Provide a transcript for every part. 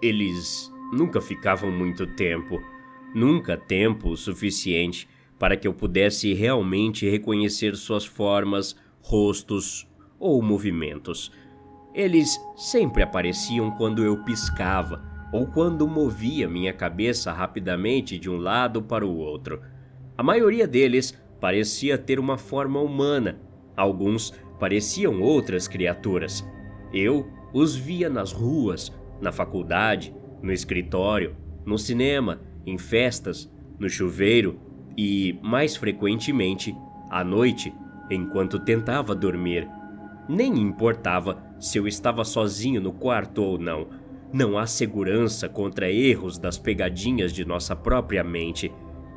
Eles nunca ficavam muito tempo, nunca tempo o suficiente para que eu pudesse realmente reconhecer suas formas, rostos ou movimentos. Eles sempre apareciam quando eu piscava ou quando movia minha cabeça rapidamente de um lado para o outro. A maioria deles parecia ter uma forma humana, alguns pareciam outras criaturas. Eu os via nas ruas, na faculdade, no escritório, no cinema, em festas, no chuveiro e, mais frequentemente, à noite, enquanto tentava dormir. Nem importava se eu estava sozinho no quarto ou não. Não há segurança contra erros das pegadinhas de nossa própria mente.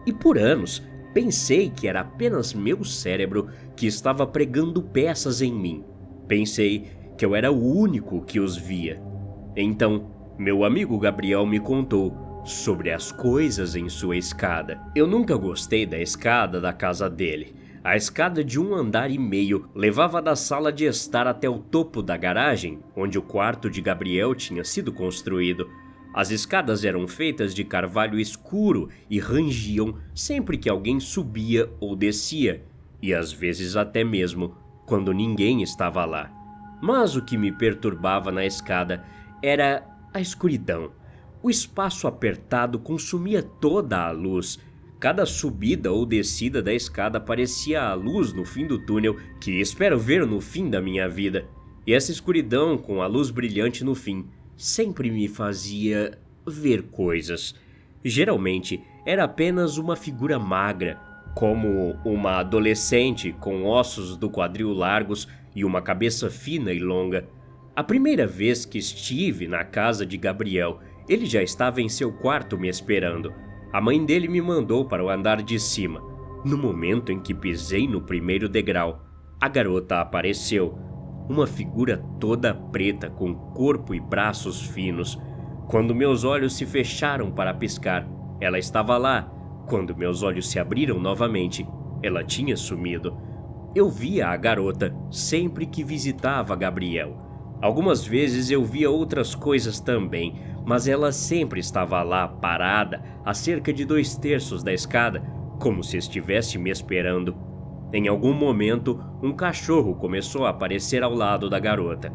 E por anos pensei que era apenas meu cérebro que estava pregando peças em mim. Pensei que eu era o único que os via. Então, meu amigo Gabriel me contou sobre as coisas em sua escada. Eu nunca gostei da escada da casa dele. A escada de 1,5 andar levava da sala de estar até o topo da garagem, onde o quarto de Gabriel tinha sido construído. As escadas eram feitas de carvalho escuro e rangiam sempre que alguém subia ou descia, e às vezes até mesmo quando ninguém estava lá. Mas o que me perturbava na escada era a escuridão. O espaço apertado consumia toda a luz. Cada subida ou descida da escada parecia a luz no fim do túnel que espero ver no fim da minha vida. E essa escuridão com a luz brilhante no fim sempre me fazia ver coisas. Geralmente era apenas uma figura magra, como uma adolescente com ossos do quadril largos e uma cabeça fina e longa. A primeira vez que estive na casa de Gabriel, ele já estava em seu quarto me esperando. A mãe dele me mandou para o andar de cima. No momento em que pisei no primeiro degrau, a garota apareceu. Uma figura toda preta com corpo e braços finos. Quando meus olhos se fecharam para piscar, ela estava lá. Quando meus olhos se abriram novamente, ela tinha sumido. Eu via a garota sempre que visitava Gabriel. Algumas vezes eu via outras coisas também, mas ela sempre estava lá, parada, a cerca de 2/3 da escada, como se estivesse me esperando. Em algum momento, um cachorro começou a aparecer ao lado da garota.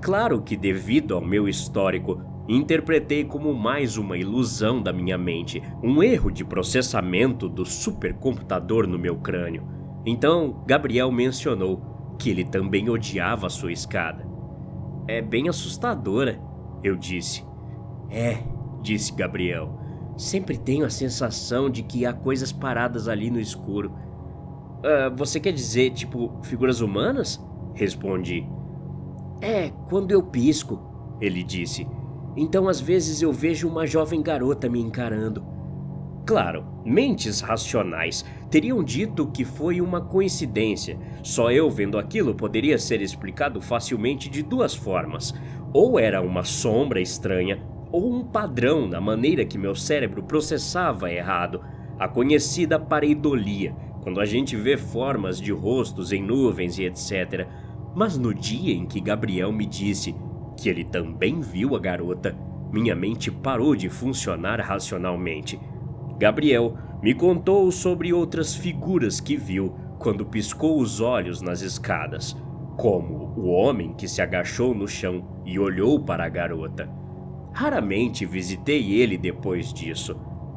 Claro que, devido ao meu histórico, interpretei como mais uma ilusão da minha mente, um erro de processamento do supercomputador no meu crânio. Então, Gabriel mencionou que ele também odiava a sua escada. "É bem assustadora", eu disse. "É", disse Gabriel. "Sempre tenho a sensação de que há coisas paradas ali no escuro." Você quer dizer, tipo, figuras humanas?" Respondi. "É, quando eu pisco", ele disse. "Então às vezes eu vejo uma jovem garota me encarando." Claro, mentes racionais teriam dito que foi uma coincidência. Só eu vendo aquilo poderia ser explicado facilmente de duas formas. Ou era uma sombra estranha, ou um padrão na maneira que meu cérebro processava errado. A conhecida pareidolia, quando a gente vê formas de rostos em nuvens e etc. Mas no dia em que Gabriel me disse que ele também viu a garota, minha mente parou de funcionar racionalmente. Gabriel me contou sobre outras figuras que viu quando piscou os olhos nas escadas, como o homem que se agachou no chão e olhou para a garota. Raramente visitei ele depois disso.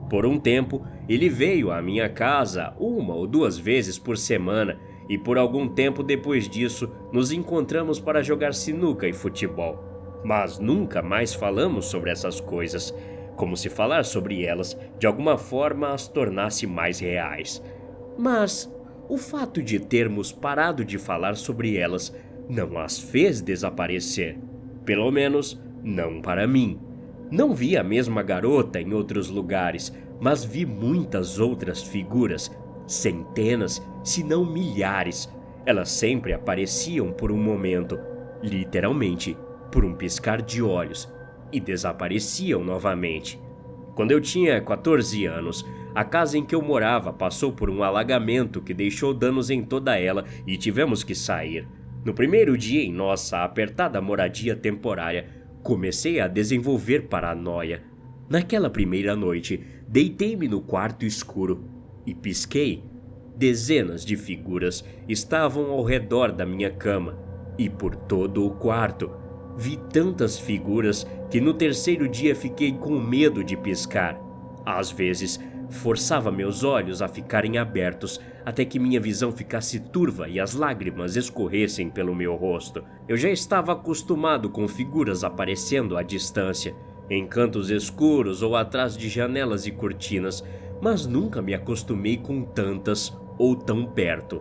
Por um tempo, ele veio à minha casa 1 ou 2 vezes por semana e por algum tempo depois disso nos encontramos para jogar sinuca e futebol. Mas nunca mais falamos sobre essas coisas, como se falar sobre elas de alguma forma as tornasse mais reais. Mas o fato de termos parado de falar sobre elas não as fez desaparecer. Pelo menos, não para mim. Não vi a mesma garota em outros lugares, mas vi muitas outras figuras, centenas, se não milhares. Elas sempre apareciam por um momento, literalmente, por um piscar de olhos, e desapareciam novamente. Quando eu tinha 14 anos, a casa em que eu morava passou por um alagamento que deixou danos em toda ela e tivemos que sair. No primeiro dia em nossa apertada moradia temporária, Comecei a desenvolver paranoia. Naquela primeira noite, deitei-me no quarto escuro e pisquei. Dezenas de figuras estavam ao redor da minha cama e por todo o quarto. Vi tantas figuras que no terceiro dia fiquei com medo de piscar. Às vezes, forçava meus olhos a ficarem abertos até que minha visão ficasse turva e as lágrimas escorressem pelo meu rosto. Eu já estava acostumado com figuras aparecendo à distância, em cantos escuros ou atrás de janelas e cortinas, mas nunca me acostumei com tantas ou tão perto.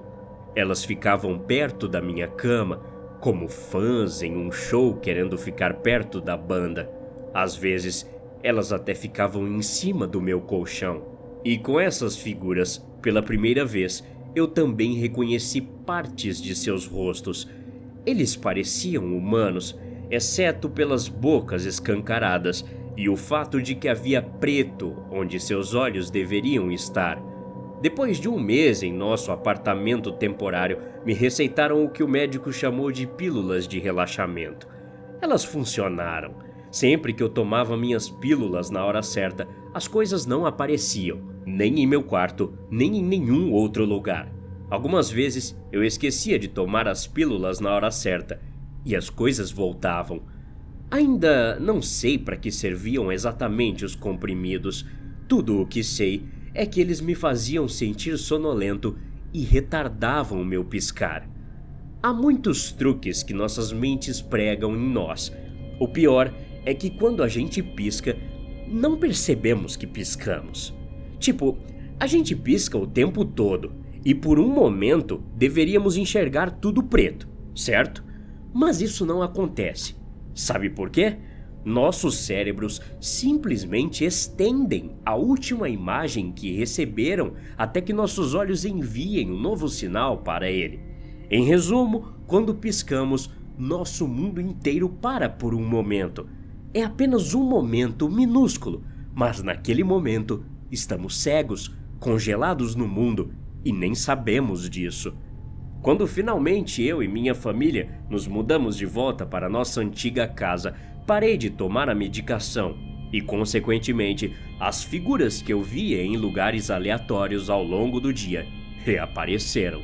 Elas ficavam perto da minha cama, como fãs em um show querendo ficar perto da banda. Às vezes, elas até ficavam em cima do meu colchão. E com essas figuras, pela primeira vez, eu também reconheci partes de seus rostos. Eles pareciam humanos, exceto pelas bocas escancaradas e o fato de que havia preto onde seus olhos deveriam estar. Depois de um mês em nosso apartamento temporário, me receitaram o que o médico chamou de pílulas de relaxamento. Elas funcionaram. Sempre que eu tomava minhas pílulas na hora certa, as coisas não apareciam, nem em meu quarto, nem em nenhum outro lugar. Algumas vezes eu esquecia de tomar as pílulas na hora certa e as coisas voltavam. Ainda não sei para que serviam exatamente os comprimidos. Tudo o que sei é que eles me faziam sentir sonolento e retardavam o meu piscar. Há muitos truques que nossas mentes pregam em nós. O pior é que quando a gente pisca, não percebemos que piscamos. Tipo, a gente pisca o tempo todo e por um momento deveríamos enxergar tudo preto, certo? Mas isso não acontece. Sabe por quê? Nossos cérebros simplesmente estendem a última imagem que receberam até que nossos olhos enviem um novo sinal para ele. Em resumo, quando piscamos, nosso mundo inteiro para por um momento. É apenas um momento minúsculo, mas naquele momento estamos cegos, congelados no mundo e nem sabemos disso. Quando finalmente eu e minha família nos mudamos de volta para nossa antiga casa, parei de tomar a medicação e, consequentemente, as figuras que eu via em lugares aleatórios ao longo do dia reapareceram.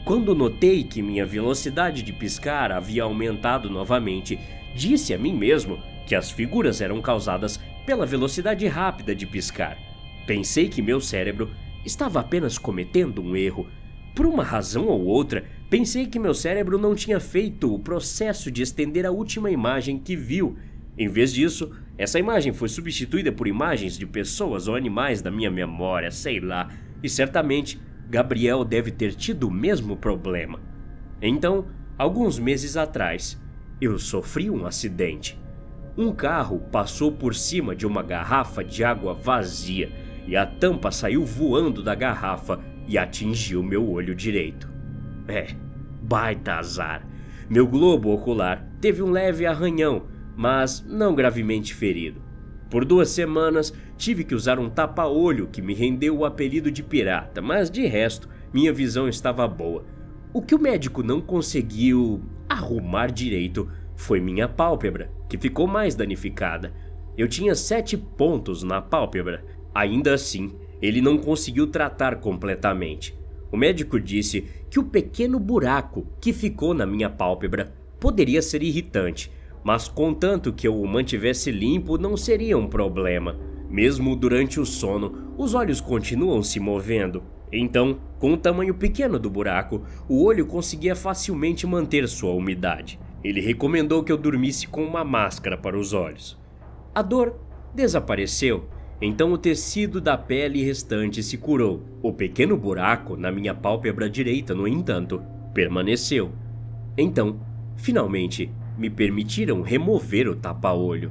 Quando notei que minha velocidade de piscar havia aumentado novamente, disse a mim mesmo que as figuras eram causadas pela velocidade rápida de piscar. Pensei que meu cérebro estava apenas cometendo um erro. Por uma razão ou outra, pensei que meu cérebro não tinha feito o processo de estender a última imagem que viu. Em vez disso, essa imagem foi substituída por imagens de pessoas ou animais da minha memória, sei lá, e certamente Gabriel deve ter tido o mesmo problema. Então, alguns meses atrás, eu sofri um acidente. Um carro passou por cima de uma garrafa de água vazia e a tampa saiu voando da garrafa e atingiu meu olho direito. Baita azar. Meu globo ocular teve um leve arranhão, mas não gravemente ferido. Por 2 semanas tive que usar um tapa-olho que me rendeu o apelido de pirata, mas de resto minha visão estava boa. O que o médico não conseguiu arrumar direito foi minha pálpebra, que ficou mais danificada. Eu tinha 7 pontos na pálpebra. Ainda assim, ele não conseguiu tratar completamente. O médico disse que o pequeno buraco que ficou na minha pálpebra poderia ser irritante, mas contanto que eu o mantivesse limpo não seria um problema. Mesmo durante o sono, os olhos continuam se movendo. Então, com o tamanho pequeno do buraco, o olho conseguia facilmente manter sua umidade. Ele recomendou que eu dormisse com uma máscara para os olhos. A dor desapareceu. Então o tecido da pele restante se curou. O pequeno buraco na minha pálpebra direita, no entanto, permaneceu. Então, finalmente, me permitiram remover o tapa-olho.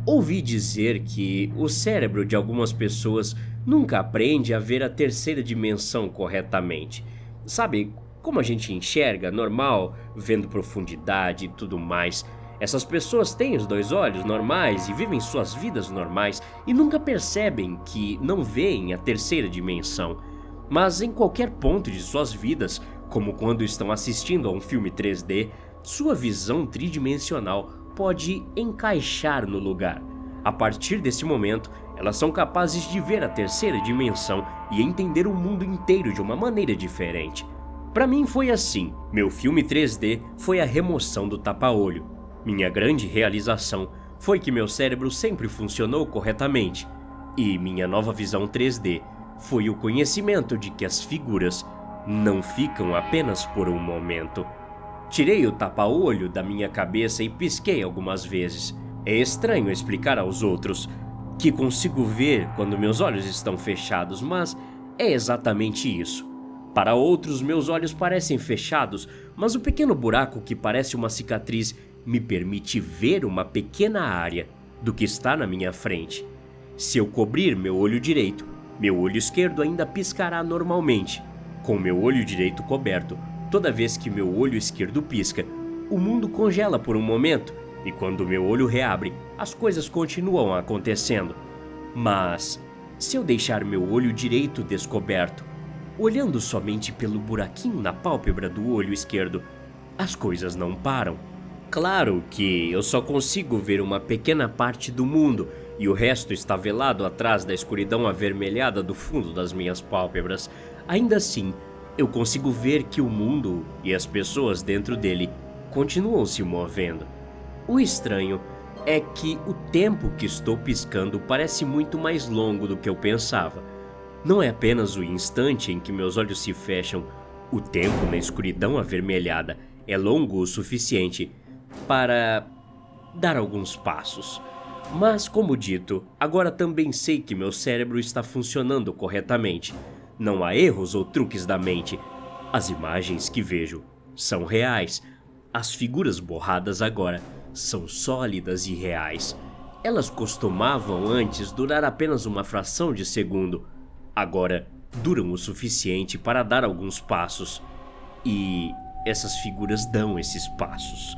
Ouvi dizer que o cérebro de algumas pessoas nunca aprende a ver a terceira dimensão corretamente. Sabe, como a gente enxerga normal, vendo profundidade e tudo mais. Essas pessoas têm os 2 olhos normais e vivem suas vidas normais e nunca percebem que não veem a terceira dimensão. Mas em qualquer ponto de suas vidas, como quando estão assistindo a um filme 3D, sua visão tridimensional pode encaixar no lugar. A partir desse momento, elas são capazes de ver a terceira dimensão e entender o mundo inteiro de uma maneira diferente. Para mim foi assim. Meu filme 3D foi a remoção do tapa-olho. Minha grande realização foi que meu cérebro sempre funcionou corretamente. E minha nova visão 3D foi o conhecimento de que as figuras não ficam apenas por um momento. Tirei o tapa-olho da minha cabeça e pisquei algumas vezes. É estranho explicar aos outros que consigo ver quando meus olhos estão fechados, mas é exatamente isso. Para outros, meus olhos parecem fechados, mas o pequeno buraco que parece uma cicatriz me permite ver uma pequena área do que está na minha frente. Se eu cobrir meu olho direito, meu olho esquerdo ainda piscará normalmente. Com meu olho direito coberto, toda vez que meu olho esquerdo pisca, o mundo congela por um momento, e quando meu olho reabre, as coisas continuam acontecendo. Mas, se eu deixar meu olho direito descoberto, olhando somente pelo buraquinho na pálpebra do olho esquerdo, as coisas não param. Claro que eu só consigo ver uma pequena parte do mundo e o resto está velado atrás da escuridão avermelhada do fundo das minhas pálpebras. Ainda assim, eu consigo ver que o mundo e as pessoas dentro dele continuam se movendo. O estranho é que o tempo que estou piscando parece muito mais longo do que eu pensava. Não é apenas o instante em que meus olhos se fecham, o tempo na escuridão avermelhada é longo o suficiente para dar alguns passos. Mas, como dito, agora também sei que meu cérebro está funcionando corretamente. Não há erros ou truques da mente. As imagens que vejo são reais. As figuras borradas agora são sólidas e reais. Elas costumavam antes durar apenas uma fração de segundo. Agora duram o suficiente para dar alguns passos. E essas figuras dão esses passos.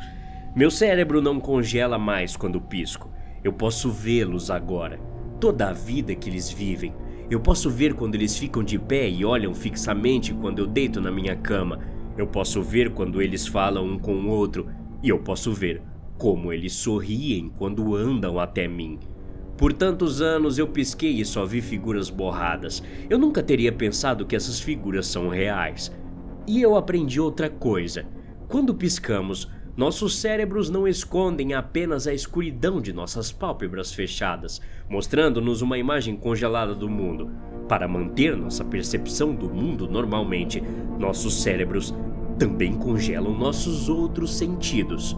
Meu cérebro não congela mais quando pisco. Eu posso vê-los agora. Toda a vida que eles vivem. Eu posso ver quando eles ficam de pé e olham fixamente quando eu deito na minha cama. Eu posso ver quando eles falam um com o outro. E eu posso ver como eles sorriem quando andam até mim. Por tantos anos eu pisquei e só vi figuras borradas. Eu nunca teria pensado que essas figuras são reais. E eu aprendi outra coisa. Quando piscamos, nossos cérebros não escondem apenas a escuridão de nossas pálpebras fechadas, mostrando-nos uma imagem congelada do mundo. Para manter nossa percepção do mundo normalmente, nossos cérebros também congelam nossos outros sentidos.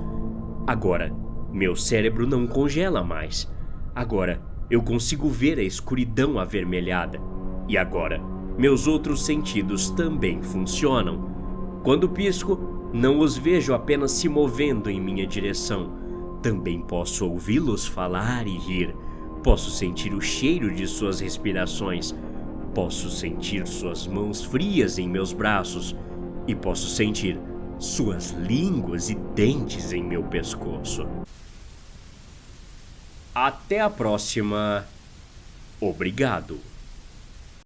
Agora, meu cérebro não congela mais. Agora, eu consigo ver a escuridão avermelhada. E agora, meus outros sentidos também funcionam. Quando pisco, não os vejo apenas se movendo em minha direção. Também posso ouvi-los falar e rir. Posso sentir o cheiro de suas respirações. Posso sentir suas mãos frias em meus braços. E posso sentir suas línguas e dentes em meu pescoço. Até a próxima. Obrigado.